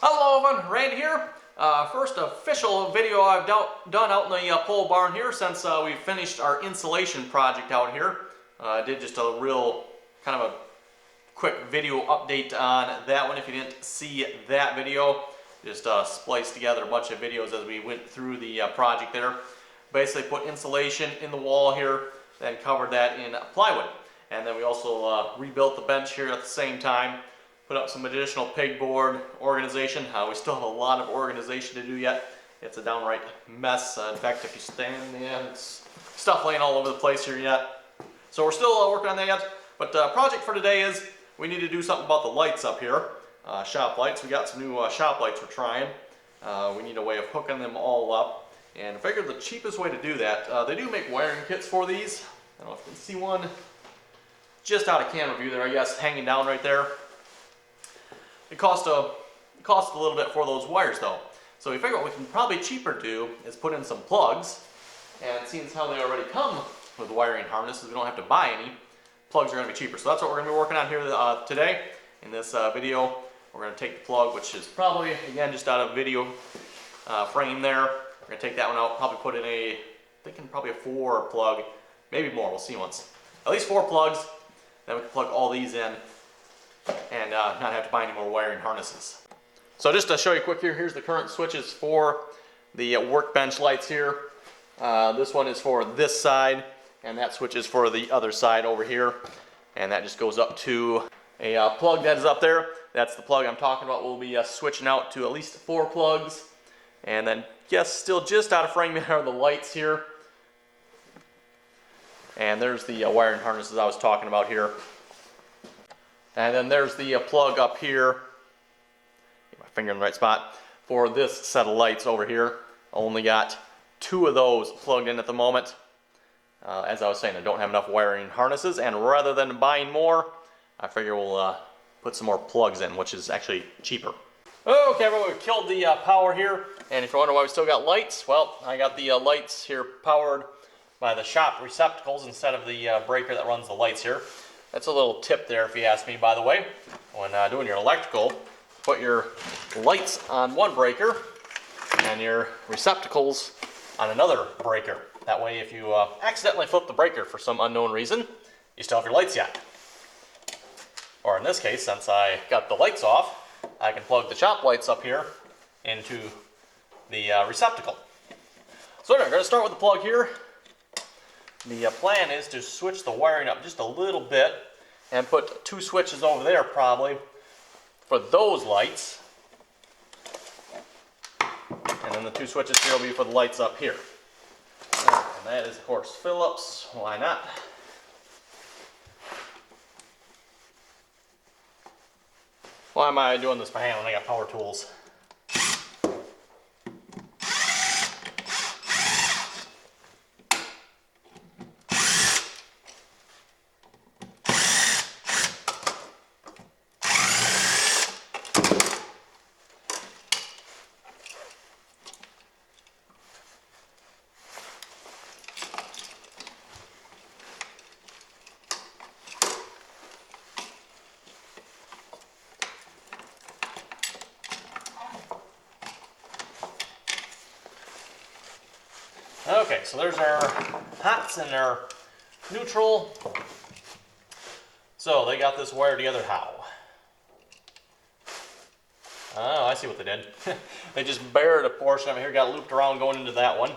Hello everyone, Randy here. First official video I've done out in the pole barn here since we finished our insulation project out here. I did just a real kind of a quick video update on that one. If you didn't see that video, just spliced together a bunch of videos as we went through the project there. Basically put insulation in the wall here, then covered that in plywood. And then we also rebuilt the bench here at the same time. Put up some additional pegboard organization. We still have a lot of organization to do yet. It's a downright mess. In fact, if you stand in, it's stuff laying all over the place here yet. So we're still working on that yet. But project for today is we need to do something about the lights up here. Shop lights. We got some new shop lights we're trying. We need a way of hooking them all up. And I figured the cheapest way to do that, they do make wiring kits for these. I don't know if you can see one just out of camera view there, I guess, hanging down right there. It costs a little bit for those wires though. So we figure what we can probably cheaper do is put in some plugs, and seeing as how they already come with wiring harnesses, we don't have to buy any. Plugs are going to be cheaper. So that's what we're going to be working on here today in this video. We're going to take the plug, which is probably, again, just out of video frame there. We're going to take that one out, probably put in probably a 4 plug, maybe more, we'll see once. At least 4 plugs, then we can plug all these in and not have to buy any more wiring harnesses. So just to show you quick here, here's the current switches for the workbench lights here. This one is for this side, and that switch is for the other side over here. And that just goes up to a plug that is up there. That's the plug I'm talking about. We'll be switching out to at least 4 plugs. And then, yes, still just out of frame are the lights here. And there's the wiring harnesses I was talking about here. And then there's the plug up here, get my finger in the right spot, for this set of lights over here. Only got 2 of those plugged in at the moment. As I was saying, I don't have enough wiring harnesses, and rather than buying more, I figure we'll put some more plugs in, which is actually cheaper. Okay, everyone, we killed the power here, and if you wonder why we still got lights, well, I got the lights here powered by the shop receptacles instead of the breaker that runs the lights here. That's a little tip there if you ask me, by the way. When doing your electrical, put your lights on one breaker and your receptacles on another breaker. That way if you accidentally flip the breaker for some unknown reason, you still have your lights yet. Or in this case, since I got the lights off, I can plug the shop lights up here into the receptacle. So anyway, we're going to start with the plug here. The plan is to switch the wiring up just a little bit and put 2 switches over there probably for those lights. And then the 2 switches here will be for the lights up here. And that is, of course, Phillips. Why not? Why am I doing this by hand when I got power tools? Okay, so there's our hots and our neutral. So they got this wired together how? Oh, I see what they did. They just buried a portion of it here, got looped around going into that one.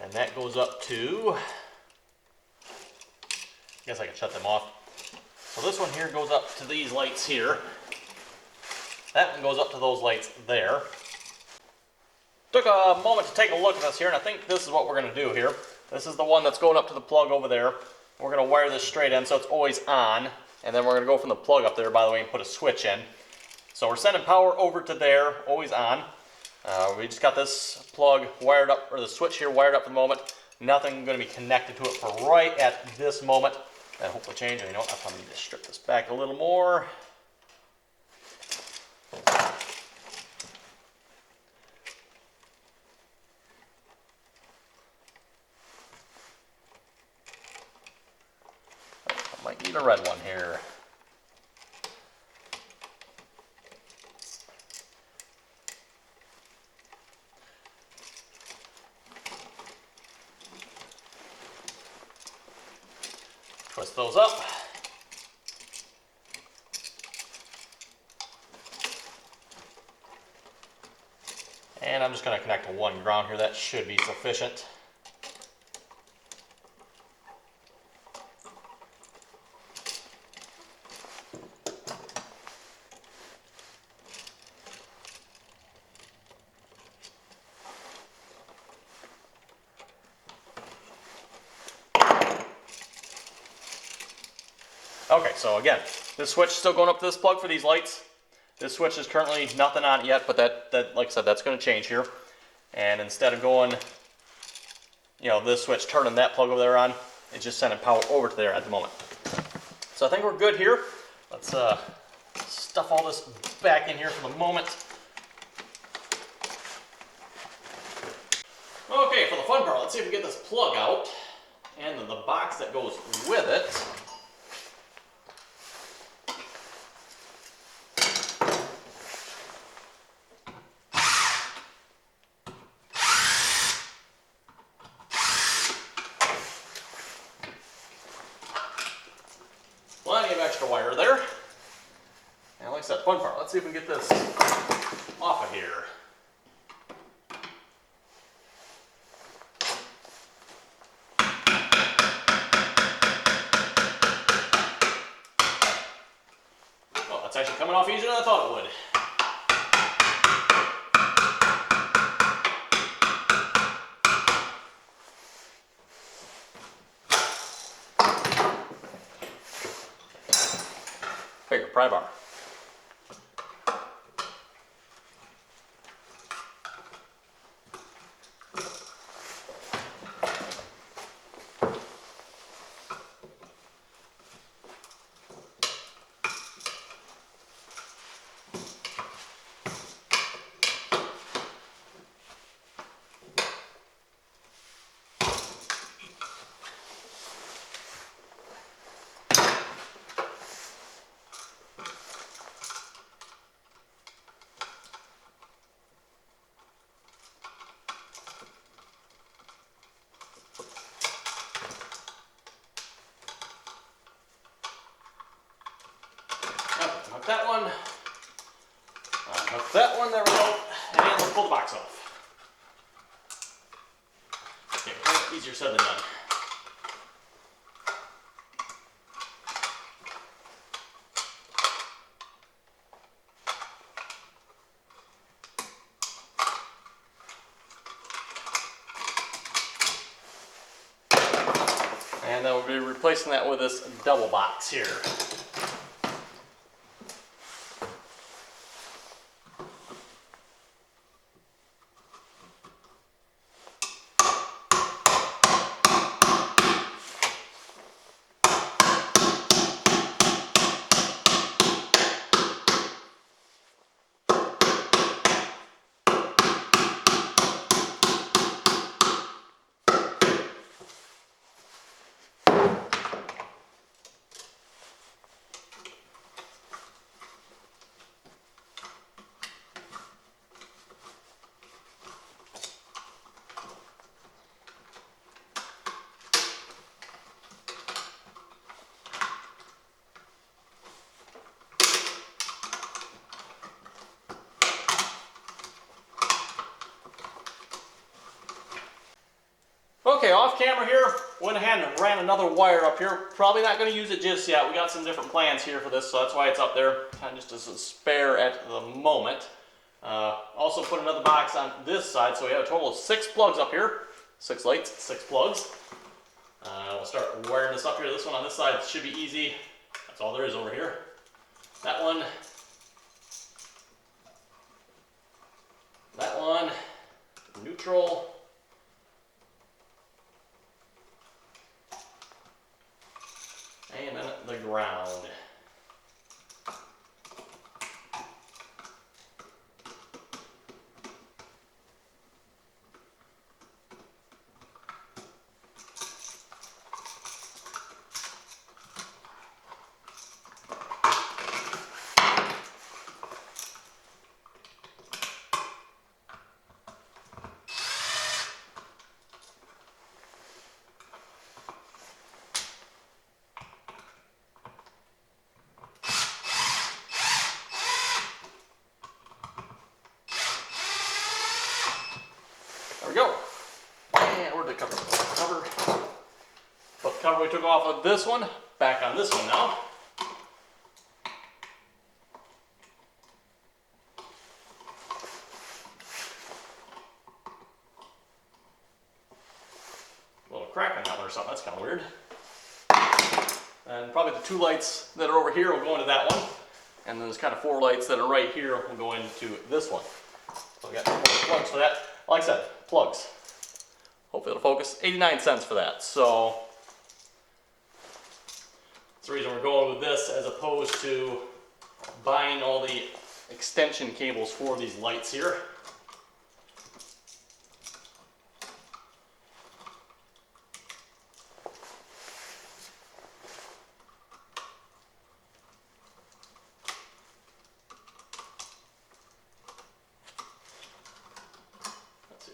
And that goes up to, I guess I can shut them off. So this one here goes up to these lights here. That one goes up to those lights there. Took a moment to take a look at this here, and I think this is what we're going to do here. This is the one that's going up to the plug over there. We're going to wire this straight in so it's always on, and then we're going to go from the plug up there, by the way, and put a switch in. So we're sending power over to there, always on. We just got this plug wired up, or the switch here wired up for the moment. Nothing going to be connected to it for right at this moment. And hopefully change it. You know what? I probably need to strip this back a little more. Might need a red one here. Twist those up. And I'm just going to connect to one ground here. That should be sufficient. Okay, so again, this switch is still going up to this plug for these lights. This switch is currently nothing on it yet, but that like I said, that's going to change here. And instead of going, you know, this switch turning that plug over there on, it's just sending power over to there at the moment. So I think we're good here. Let's stuff all this back in here for the moment. Okay, for the fun part, let's see if we get this plug out and then the box that goes with it. Plenty of extra wire there. And like I said, fun part, let's see if we can get this off of here. Oh, that's actually coming off easier than I thought it would. Bigger pry bar. Hook that one. Hook that one, there we go. And let's pull the box off. Okay, easier said than done. And then we'll be replacing that with this double box here. Okay, off camera here, went ahead and ran another wire up here. Probably not going to use it just yet. We got some different plans here for this, so that's why it's up there, kind of just as a spare at the moment. Also put another box on this side, so we have a total of 6 plugs up here. 6 lights, 6 plugs. We'll start wiring this up here. This one on this side should be easy. That's all there is over here. That one. That one. Neutral. And then the ground. we took off of this one, back on this one now. A little crack on that one or something, that's kind of weird. And probably the 2 lights that are over here will go into that one. And then there's kind of 4 lights that are right here will go into this one. So we got 4 plugs for that. Like I said, plugs. Hopefully it'll focus. 89 cents for that. So that's the reason we're going with this as opposed to buying all the extension cables for these lights here.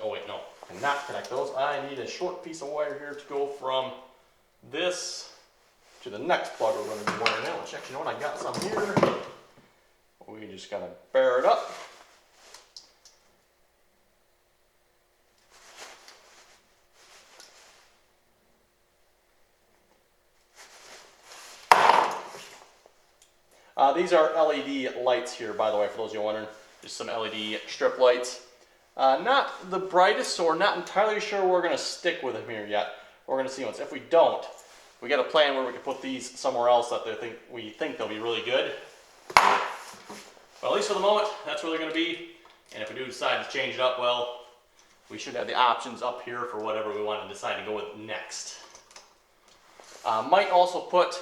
Oh wait, no, cannot connect those. I need a short piece of wire here to go from this to the next plug we're going to be wiring in. Which actually, you know what, I got some here. We just gotta bear it up. These are LED lights here, by the way, for those of you wondering. Just some LED strip lights. Not the brightest, so we're not entirely sure we're going to stick with them here yet. We're going to see once. If we don't, we got a plan where we can put these somewhere else that we think they'll be really good. But at least for the moment, that's where they're going to be. And if we do decide to change it up, well, we should have the options up here for whatever we want to decide to go with next. Might also put,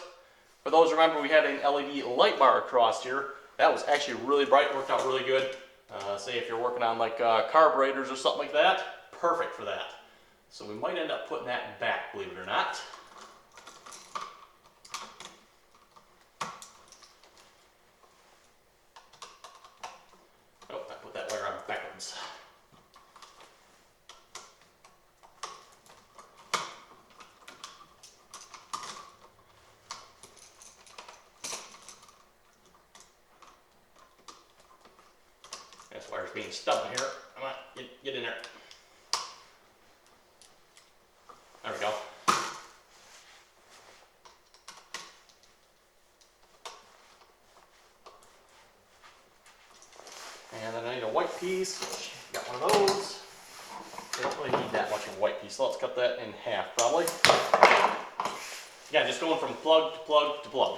for those who remember, we had an LED light bar across here. That was actually really bright, worked out really good. Say if you're working on like carburetors or something like that, perfect for that. So we might end up putting that back, believe it or not. Oh, I put that wire on backwards. This wire's being stubborn here. Come on, get in there. There we go. And then I need a white piece, which got one of those. I don't really need that much of a white piece, so let's cut that in half probably. Again, just going from plug to plug to plug.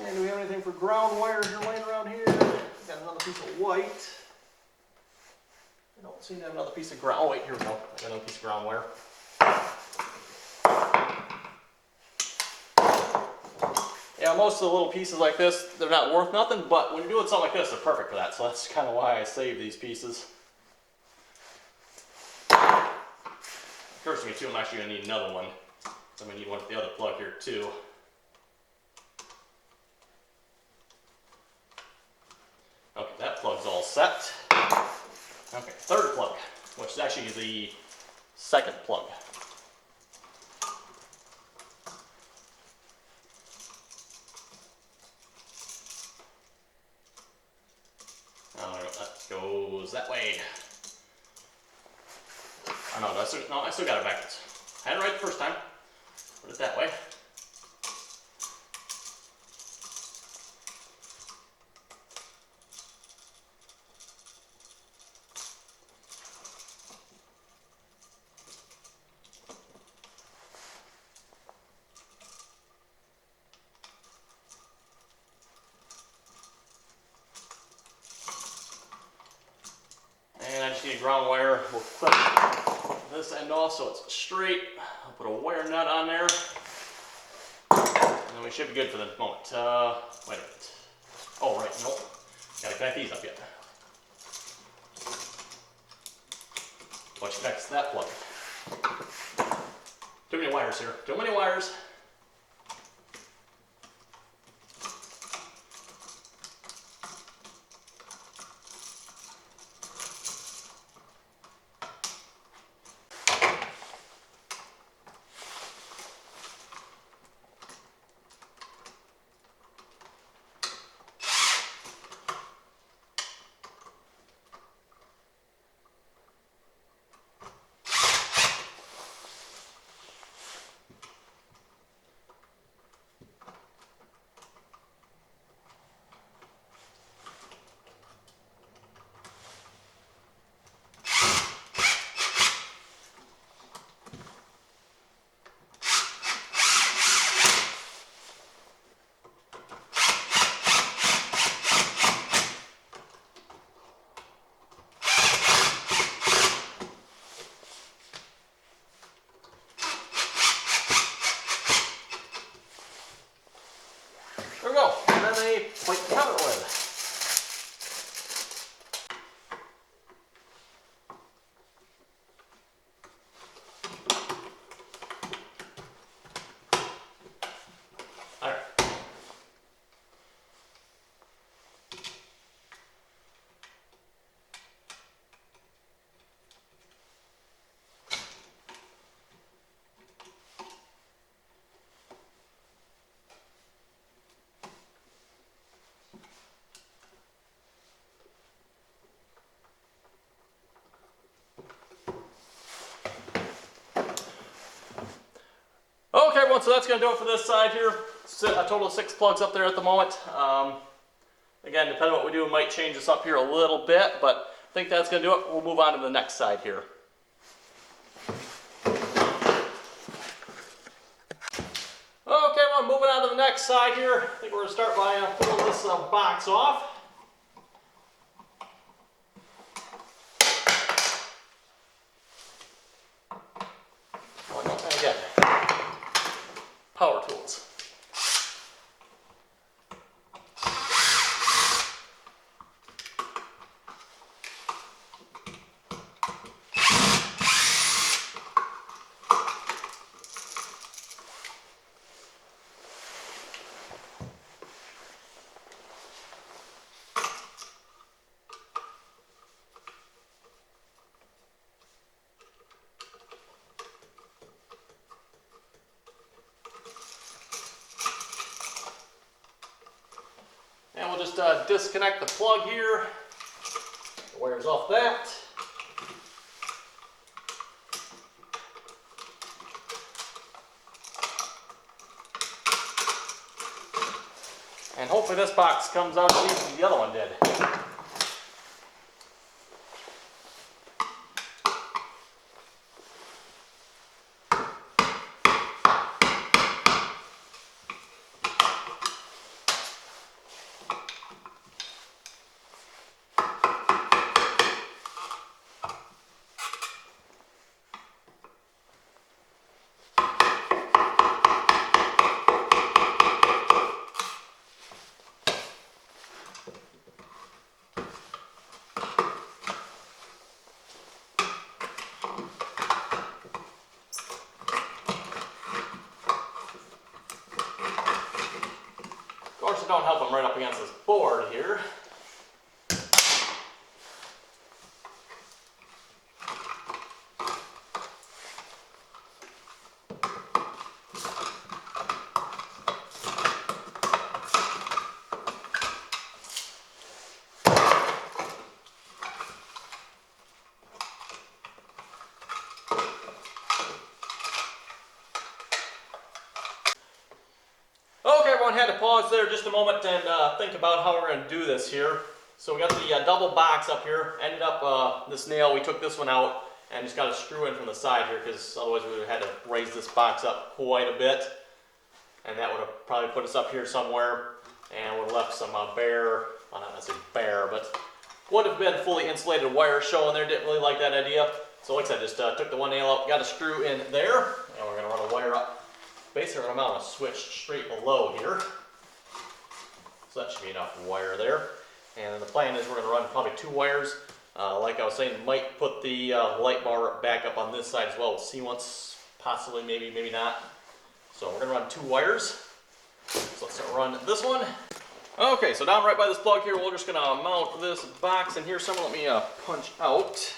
And do we have anything for ground wire here laying around here? Got another piece of white. I don't seem to have another piece of ground. Oh wait, here we go. I got another piece of ground wire. Yeah, most of the little pieces like this, they're not worth nothing, but when you're doing something like this, they're perfect for that. So that's kind of why I save these pieces. Occurs to me too, I'm actually going to need another one. So I'm going to need one for the other plug here too. Okay, that plug's all set. Okay, third plug, which is actually the second plug. That goes that way. Oh no, I still got it backwards. I had it right the first time. Put it that way. And I just need a ground wire. We'll clip this end off so it's straight. I'll put a wire nut on there. And then we should be good for the moment. Wait a minute. Oh, right, nope. Gotta connect these up yet. which connects to that plug. Too many wires here. Too many wires. There we go. And then a plate to cover it with. All right. Okay, everyone, so that's going to do it for this side here. A total of 6 plugs up there at the moment. Again, depending on what we do, we might change this up here a little bit, but I think that's going to do it. We'll move on to the next side here. Okay, everyone, moving on to the next side here. I think we're going to start by pulling this box off. And again, power tools. And we'll just disconnect the plug here. The wires off that. And hopefully this box comes out as easy as the other one did. Of course, it don't help them right up against this board here. Okay, everyone, had to pause there just a moment and think about how we're going to do this here. So we got the double box up here. Ended up this nail, we took this one out and just got a screw in from the side here because otherwise we would have had to raise this box up quite a bit. And that would have probably put us up here somewhere and would have left some bare, well, not necessarily bare, but would have been fully insulated wire showing there. Didn't really like that idea. So like I said, just took the one nail out, got a screw in there, and we're going to run a wire up. Basically, I'm on a switch straight below here. So that should be enough wire there. And then the plan is we're going to run probably 2 wires Like I was saying, might put the light bar back up on this side as well. We'll see once, possibly, maybe not. So we're gonna run 2 wires. So let's run this one. Okay, so down right by this plug here, we're just gonna mount this box in here somewhere. Let me punch out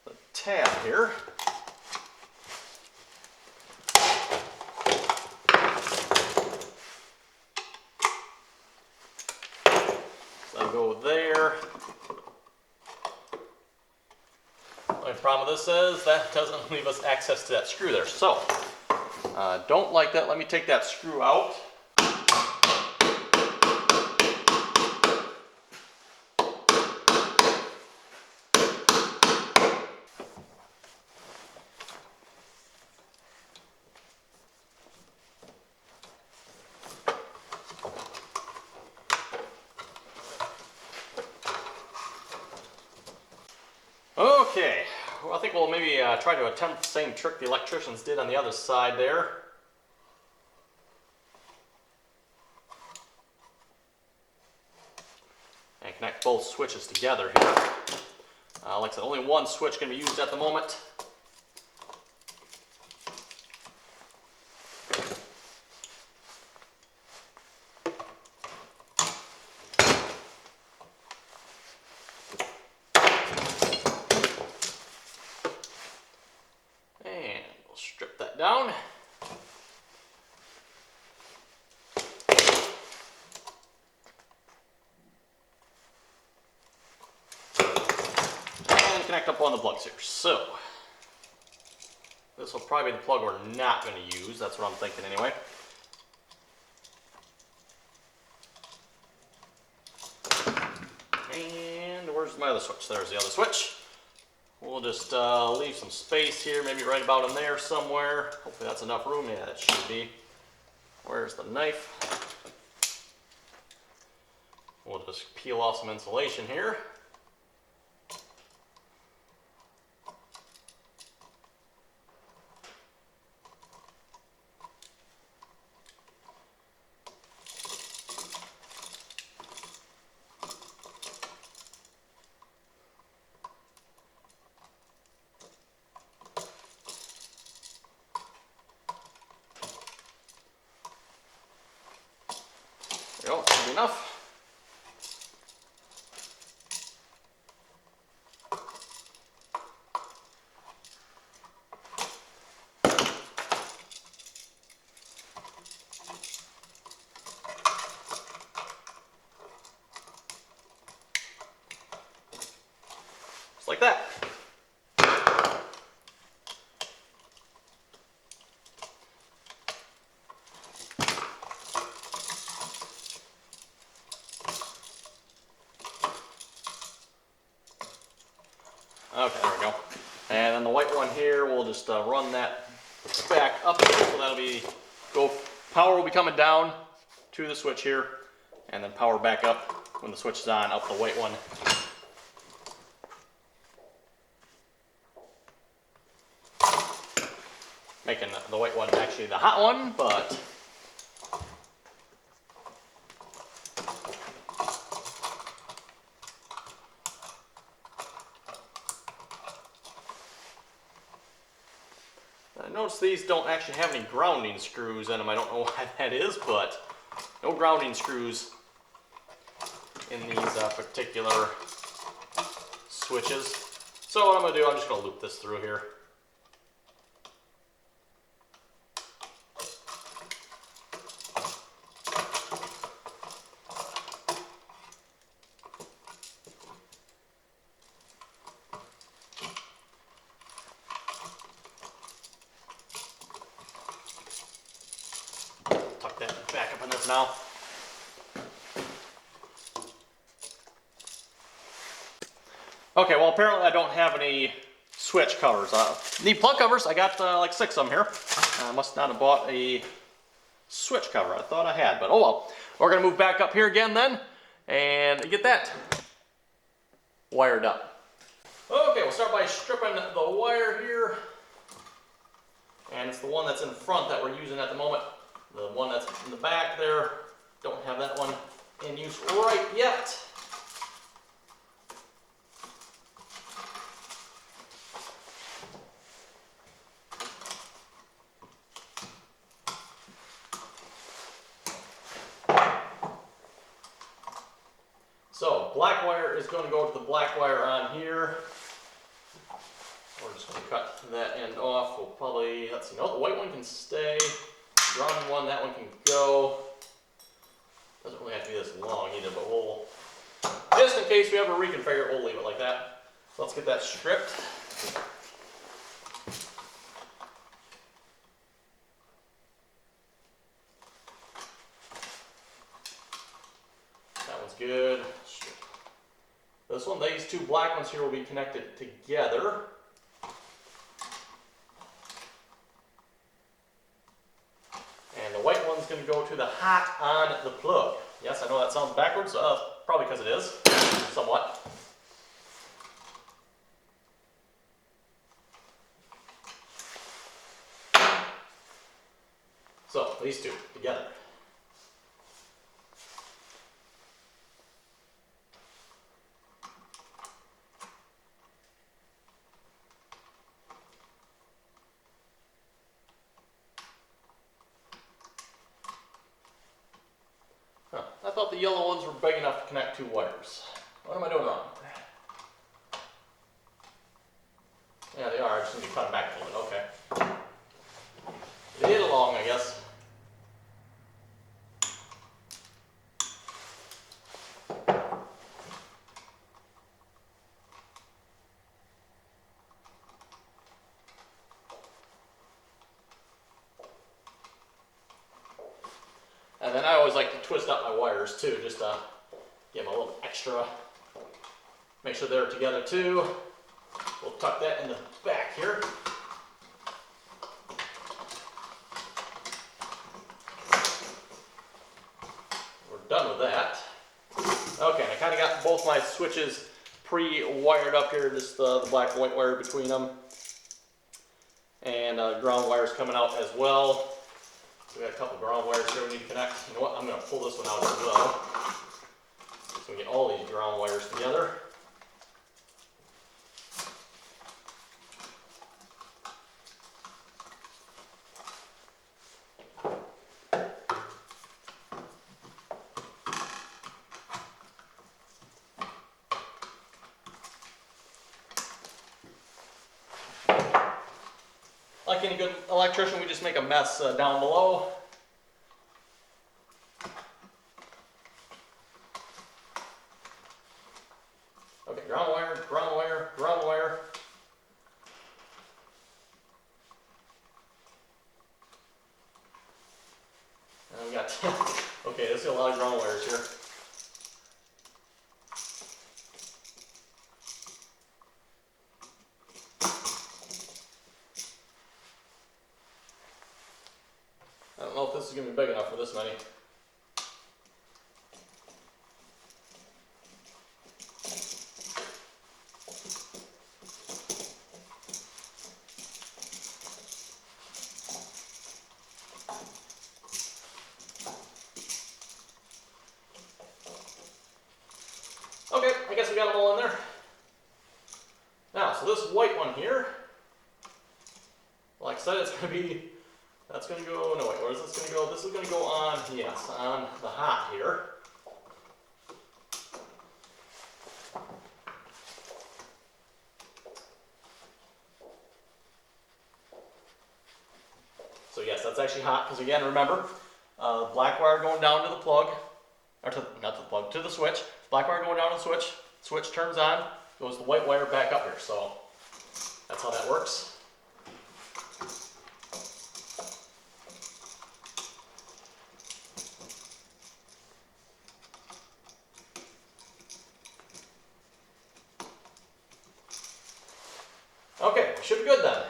the tab here. So I'll go there. The only problem with this is that doesn't leave us access to that screw there. So, don't like that. Let me take that screw out. Okay, well, I think we'll maybe try to attempt the same trick the electricians did on the other side there. And connect both switches together here. Like I said, only one switch can be used at the moment. Strip that down. And connect up on the plugs here. So, this will probably be the plug we're not going to use. That's what I'm thinking anyway. And where's my other switch? There's the other switch. We'll just leave some space here, maybe right about in there somewhere. Hopefully that's enough room. Yeah, that should be. Where's the knife? We'll just peel off some insulation here. There we go, should be enough. Just like that. Okay, there we go. And then the white one here, we'll just run that back up here. So that'll be, power will be coming down to the switch here, and then power back up when the switch is on, up the white one. Making the white one actually the hot one, but I notice these don't actually have any grounding screws in them. I don't know why that is, but no grounding screws in these particular switches. So what I'm going to do, I'm just going to loop this through here. Tuck that back up in this now. Okay, well apparently I don't have any switch covers. Need plug covers. I got like 6 of them here. I must not have bought a switch cover. I thought I had, but oh well. We're gonna move back up here again then and get that wired up. Okay, we'll start by stripping the wire here. And it's the one that's in front that we're using at the moment. The one that's in the back there, don't have that one in use right yet. black wire is going to go to the black wire on here. We're just going to cut that end off. We'll probably, let's see, no, the white one can stay. Ground one, that one can go. Doesn't really have to be this long either, but we'll, just in case we ever reconfigure it, we'll leave it like that. So let's get that stripped. That one's good. This one, these two black ones here will be connected together. And the white one's going to go to the hot on the plug. Yes, I know that sounds backwards, probably because it is, somewhat. So, these two together. I thought the yellow ones were big enough to connect two wires. What am I doing wrong? Yeah, they are. I just need to cut them back a little bit. Okay. They did along, I guess. And then I always like to twist up my wires too, just to give them a little extra. Make sure they're together too. We'll tuck that in the back here. We're done with that. Okay, and I kind of got both my switches pre-wired up here, just the black and white wire between them. And ground wires coming out as well. So we got a couple ground wires here we need to connect. You know what? I'm going to pull this one out as well. So we get all these ground wires together. Like any good electrician, we just make a mess down below. Okay, ground wire, ground wire, ground wire. And we got, okay, this is a lot of ground wires here. I don't know if this is going to be big enough for this many. Okay, I guess we got them all in there. Now, so this white one here, like I said, it's going to be, that's going to go, no wait, where is this going to go? This is going to go on, yes, on the hot here. So yes, that's actually hot, because again, remember, black wire going down to the plug, or to, not to the plug, to the switch. Black wire going down to the switch, switch turns on, goes the white wire back up here. So that's how that works. Okay, should be good then.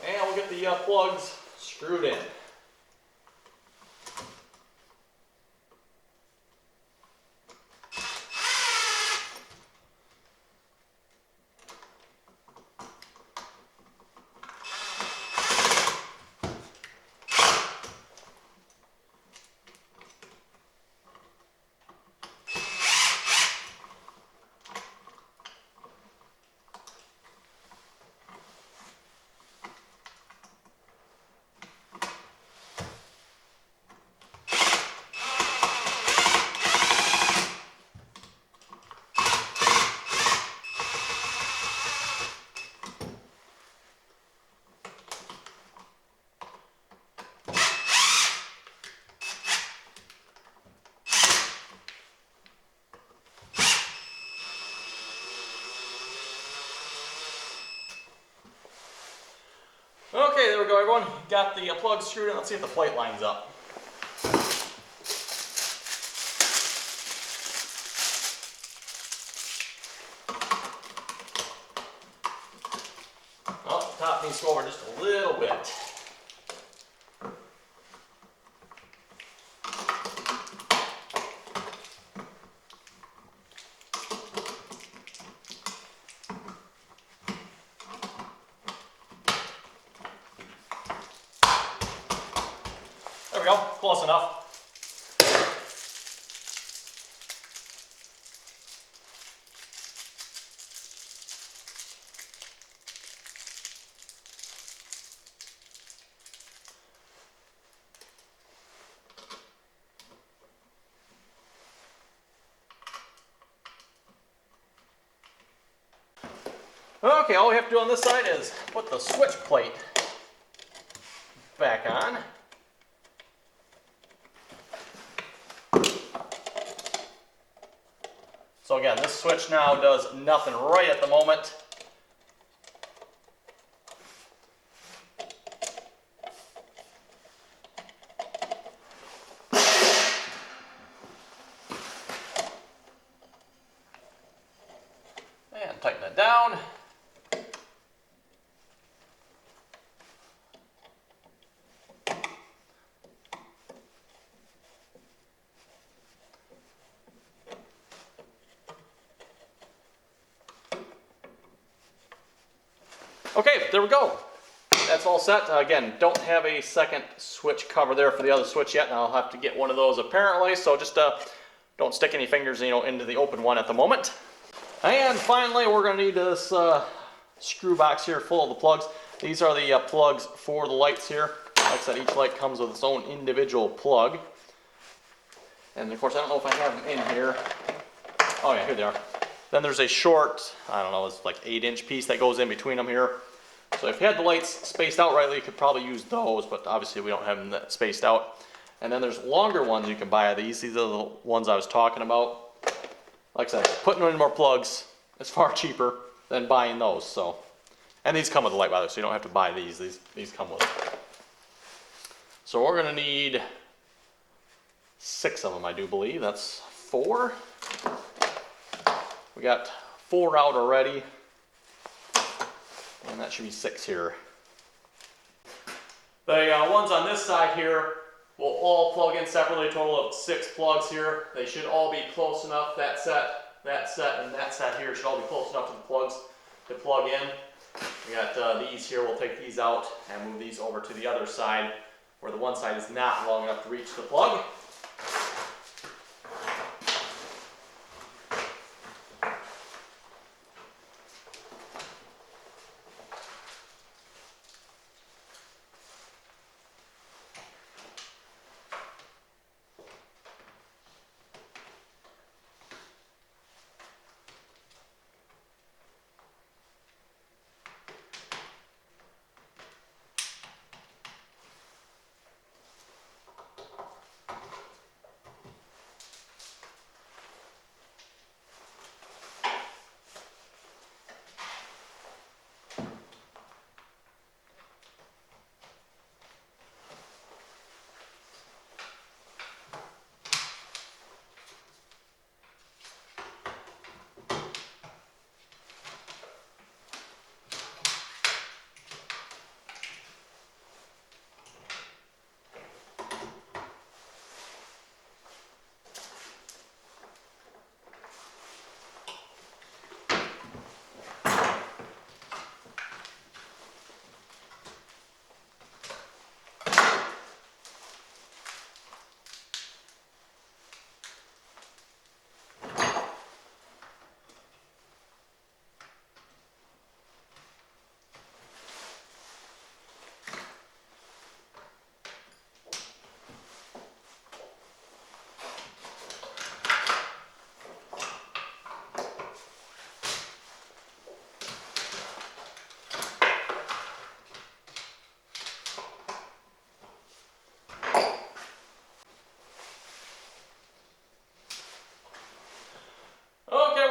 And we'll get the plugs screwed in. Okay, there we go, everyone. Got the plug screwed in. Let's see if the plate lines up. Oh, the top needs to go over just a little bit. There we go, close enough. Okay, all we have to do on this side is put the switch plate back on. So again, this switch now does nothing right at the moment. And tighten it down. Okay, there we go. That's all set. Again, don't have a second switch cover there for the other switch yet, and I'll have to get one of those apparently, so just don't stick any fingers, into the open one at the moment. And finally, we're going to need this screw box here full of the plugs. These are the plugs for the lights here. Like I said, each light comes with its own individual plug. And of course, I don't know if I have them in here. Oh yeah, here they are. Then there's a short, I don't know, it's like 8-inch piece that goes in between them here. So if you had the lights spaced out rightly, you could probably use those, but obviously we don't have them that spaced out. And then there's longer ones you can buy of these. These are the ones I was talking about. Like I said, putting in more plugs is far cheaper than buying those. So, and these come with a light, by the way, so you don't have to buy these. These come with it. So we're gonna need 6 of them, I do believe. That's 4. We got 4 out already. And that should be 6 here. The ones on this side here will all plug in separately, a total of 6 plugs here. They should all be close enough. That set, and that set here should all be close enough to the plugs to plug in. We got these here. We'll take these out and move these over to the other side where the one side is not long enough to reach the plug.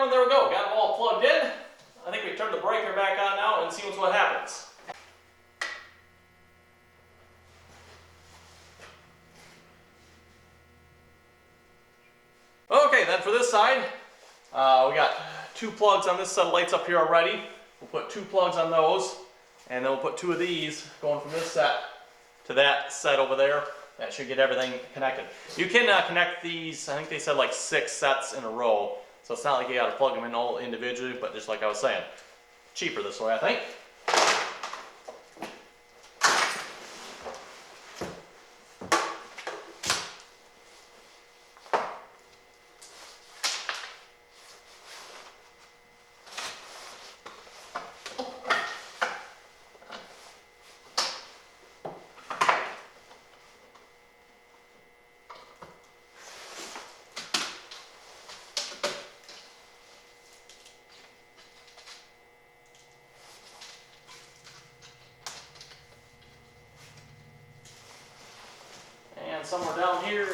There we go, got them all plugged in. I think we turn the breaker back on now and see what happens. for this side, we got 2 plugs on this set of lights up here already. We'll put 2 plugs on those, and then we'll put 2 of these going from this set to that set over there. That should get everything connected. You can connect these, I think they said like 6 sets in a row. So it's not like you gotta plug them in all individually, but just like I was saying, cheaper this way, I think. And somewhere down here,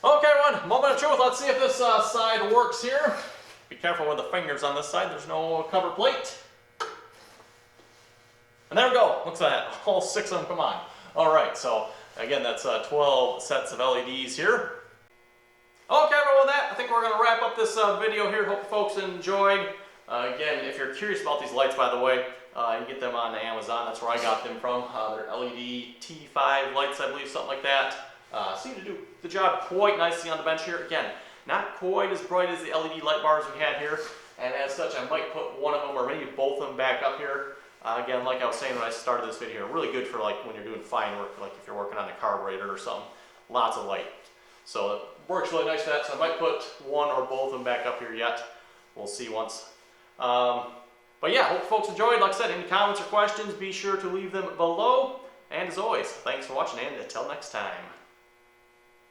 okay, everyone, moment of truth. Let's see if this side works here. Be careful with the fingers on this side. There's no cover plate. And there we go. Looks like that. All 6 of them come on. All right, so again, that's 12 sets of LEDs here. Okay, everyone, with that, I think we're going to wrap up this video here. Hope folks enjoyed. Again, if you're curious about these lights, by the way, you can get them on Amazon. That's where I got them from. They're LED T5 lights, I believe, something like that. Seem to do the job quite nicely on the bench here. Again, not quite as bright as the LED light bars we had here, and as such I might put one of them or maybe both of them back up here. Again, like I was saying when I started this video, really good for like when you're doing fine work, like if you're working on a carburetor or something. Lots of light. So it works really nice for that, so I might put one or both of them back up here yet. We'll see once. But yeah, hope folks enjoyed. Like I said, any comments or questions, be sure to leave them below. And as always, thanks for watching, and until next time.